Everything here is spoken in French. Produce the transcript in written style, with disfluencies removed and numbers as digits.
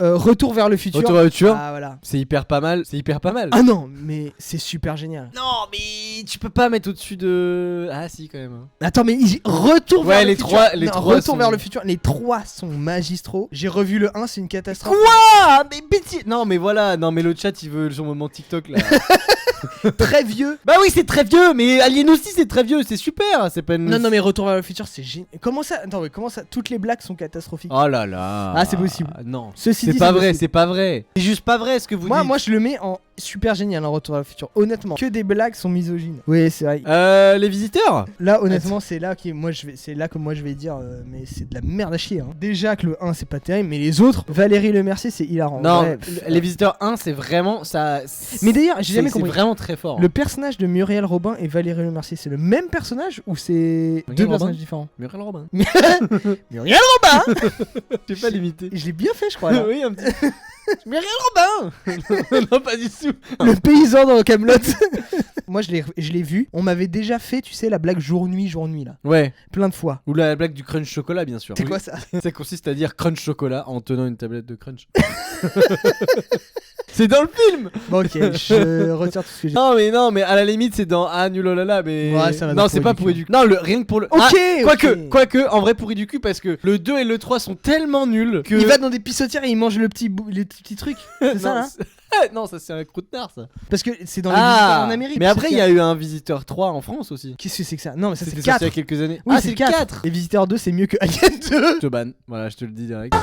Retour vers le futur. Retour vers le futur. Ah voilà. C'est hyper pas mal. Ah non, mais c'est super génial. Non, mais tu peux pas mettre au-dessus de. Ah si, quand même. Attends, mais Retour vers le futur. Les Non, trois Retour sont- vers le futur. Les 3 sont magistraux. J'ai revu le 1, c'est une catastrophe. Quoi? Mais bêtise. Non, mais voilà. Non, mais le chat, il veut son moment TikTok là. Très vieux. Bah oui, c'est très vieux. Mais Alien aussi, c'est très vieux. C'est super. C'est pas une. Non, mais Retour vers le futur, c'est génial. Comment ça? Attends, mais comment ça? Toutes les blagues sont catastrophiques. Oh là là. Ah, c'est possible. Non. Ceci C'est dit, pas c'est vrai. possible. C'est pas vrai. C'est juste pas vrai ce que vous dites. Moi, je le mets en super génial, en Retour vers le futur. Honnêtement, que des blagues sont misogynes. Oui, c'est vrai. Les visiteurs. Là, honnêtement, c'est là que moi je vais dire, mais c'est de la merde à chier. Hein. Déjà que le 1 c'est pas terrible, mais les autres, Valérie Lemercier c'est hilarant. Non, Ouais, les visiteurs 1, c'est vraiment ça. Mais d'ailleurs, j'ai jamais compris. C'est vraiment très fort. Le personnage de Muriel Robin et Valérie Lemercier, c'est le même personnage ou c'est deux Robin personnages différents? Muriel Robin. Muriel Robin. Je vais pas l'imiter. Je l'ai bien fait, je crois. Là. Oui, un petit. Muriel Robin. Non, pas du tout. Le paysan dans Camelot. Moi, je l'ai vu. On m'avait déjà fait, tu sais, la blague jour-nuit là. Ouais. Plein de fois. Ou la blague du crunch chocolat, bien sûr. C'est Oui. quoi ça? Ça consiste à dire crunch chocolat en tenant une tablette de crunch. C'est dans le film. Bon, ok, je retire tout ce que j'ai. Non, mais à la limite, c'est dans Ah nul oh là là, mais. Ouais, ça va non, dans c'est Pourri pas du pourri du cul. Non, rien que pour le. Ok, Ah, ok. quoique, en vrai, pourri du cul, parce que le 2 et le 3 sont tellement nuls que. Il va dans des pissotières et il mange les petits trucs. C'est ça, Non, là? non, ça c'est un croûtenard, ça. Parce que c'est dans les visiteurs en Amérique. Mais après, il y a a eu un visiteur 3 en France aussi. Qu'est-ce que c'est que ça? Non, mais ça c'est C'était 4. sorti il y a quelques années. Oui, Ah, c'est le 4. Les visiteurs 2 c'est mieux que Alien 2. Je te banne, voilà, je te le dis direct.